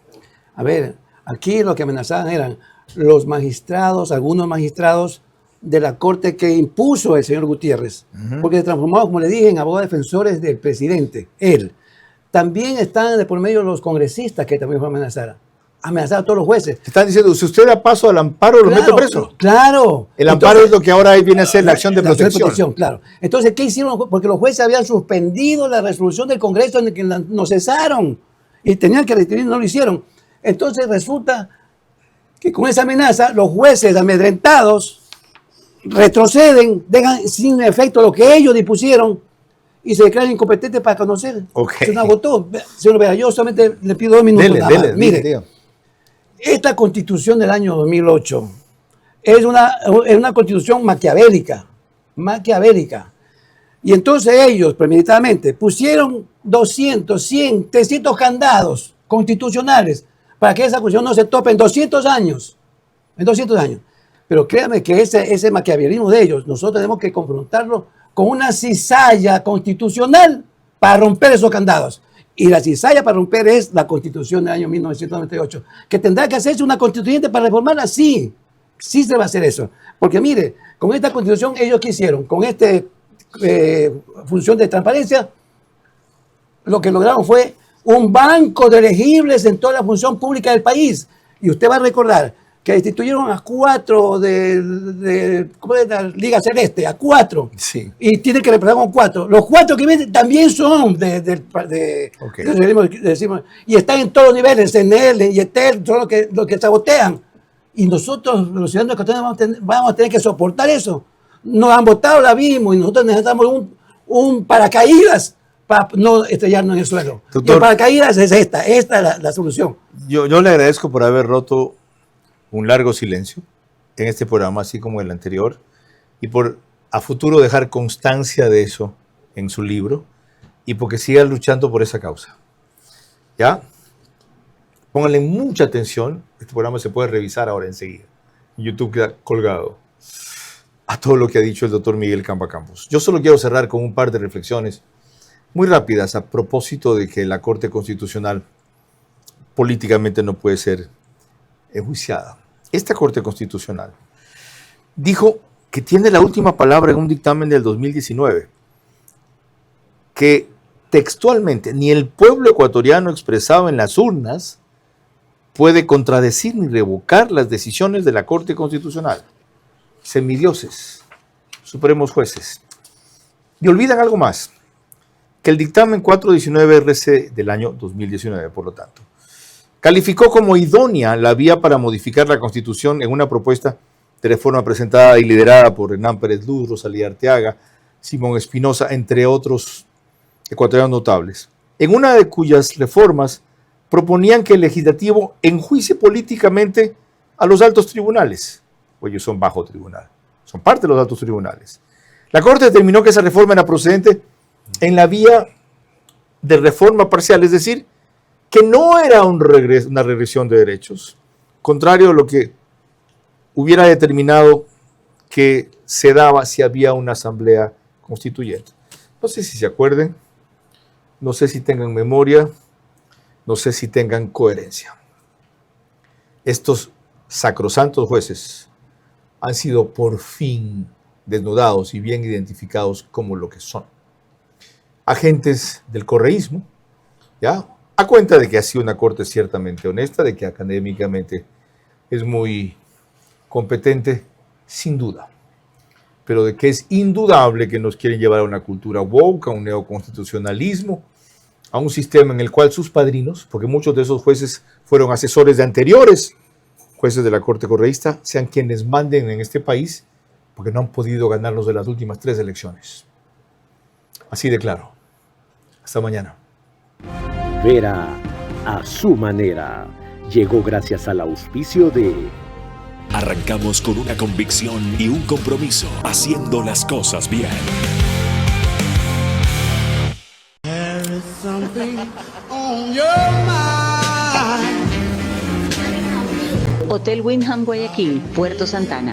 A ver, aquí lo que amenazaban eran los magistrados, algunos magistrados de la corte que impuso el señor Gutiérrez, porque se transformó, como le dije, en abogados defensores del presidente, él. También están de por medio los congresistas que también fue amenazar a todos los jueces.
Están diciendo, si usted da paso al amparo, lo mete preso.
Claro.
El amparo es lo que ahora viene a ser la acción de protección.
Claro. Entonces, ¿qué hicieron? Porque los jueces habían suspendido la resolución del Congreso en la que nos cesaron y tenían que restituir, no lo hicieron. Entonces resulta que con esa amenaza, los jueces amedrentados retroceden, dejan sin efecto lo que ellos dispusieron y se declaran incompetentes para conocer. Se nos agotó. Señor Vera, yo solamente le pido 2 minutos. Mire, esta constitución del año 2008 es una constitución maquiavélica. Y entonces ellos, premeditadamente, pusieron 200, 100, 300 candados constitucionales para que esa constitución no se tope en 200 años. Pero créame que ese maquiavelismo de ellos, nosotros tenemos que confrontarlo con una cizalla constitucional para romper esos candados. Y la cizalla para romper es la Constitución del año 1998, que tendrá que hacerse una constituyente para reformarla. Sí se va a hacer eso. Porque mire, con esta Constitución ellos quisieron, con esta función de transparencia, lo que lograron fue un banco de elegibles en toda la función pública del país. Y usted va a recordar que destituyeron a 4 de la Liga Celeste, a 4.
Sí.
Y tienen que representar con 4. Los 4 que vienen también son del y están en todos los niveles, CNL y ETEL, son los que sabotean. Y nosotros, los ciudadanos ecuatorianos, vamos a tener que soportar eso. Nos han votado, la vimos, y nosotros necesitamos un paracaídas para no estrellarnos en el suelo. Doctor, y el paracaídas es esta es la solución.
Yo le agradezco por haber roto un largo silencio en este programa, así como el anterior, y por a futuro dejar constancia de eso en su libro y porque siga luchando por esa causa. ¿Ya? Pónganle mucha atención. Este programa se puede revisar ahora enseguida. En YouTube queda colgado a todo lo que ha dicho el doctor Miguel Campa Campos. Yo solo quiero cerrar con un par de reflexiones muy rápidas a propósito de que la Corte Constitucional políticamente no puede ser enjuiciada. Esta Corte Constitucional dijo que tiene la última palabra en un dictamen del 2019, que textualmente ni el pueblo ecuatoriano expresado en las urnas puede contradecir ni revocar las decisiones de la Corte Constitucional. Semidioses, supremos jueces. Y olvidan algo más, que el dictamen 419 RC del año 2019, por lo tanto, calificó como idónea la vía para modificar la Constitución en una propuesta de reforma presentada y liderada por Hernán Pérez Luz, Rosalía Arteaga, Simón Espinosa, entre otros ecuatorianos notables, en una de cuyas reformas proponían que el legislativo enjuicie políticamente a los altos tribunales, o ellos son bajo tribunal, son parte de los altos tribunales. La Corte determinó que esa reforma era procedente en la vía de reforma parcial, es decir, que no era una regresión de derechos, contrario a lo que hubiera determinado que se daba si había una asamblea constituyente. No sé si se acuerden, no sé si tengan memoria, no sé si tengan coherencia. Estos sacrosantos jueces han sido por fin desnudados y bien identificados como lo que son. Agentes del correísmo, ¿ya? A cuenta de que ha sido una corte ciertamente honesta, de que académicamente es muy competente, sin duda, pero de que es indudable que nos quieren llevar a una cultura woke, a un neoconstitucionalismo, a un sistema en el cual sus padrinos, porque muchos de esos jueces fueron asesores de anteriores jueces de la Corte Correísta, sean quienes manden en este país, porque no han podido ganarnos de las últimas 3 elecciones. Así de claro. Hasta mañana.
Vera a su manera llegó gracias al auspicio de...
Arrancamos con una convicción y un compromiso, haciendo las cosas bien.
Hotel Wyndham Guayaquil, Puerto Santana.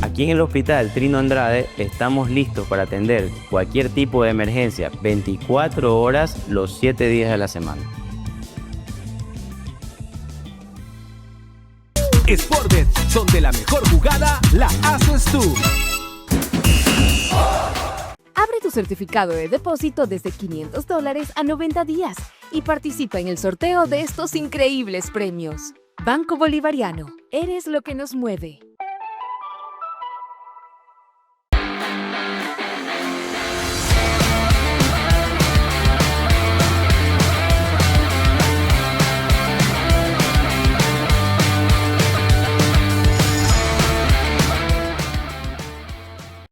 Aquí en el Hospital Trino Andrade estamos listos para atender cualquier tipo de emergencia 24 horas los 7 días de la semana.
Sportbet, donde la mejor jugada la haces tú.
Abre tu certificado de depósito desde $500 a 90 días y participa en el sorteo de estos increíbles premios. Banco Bolivariano, eres lo que nos mueve.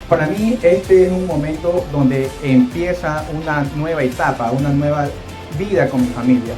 Para mí este es un momento donde empieza una nueva etapa, una nueva vida con mi familia.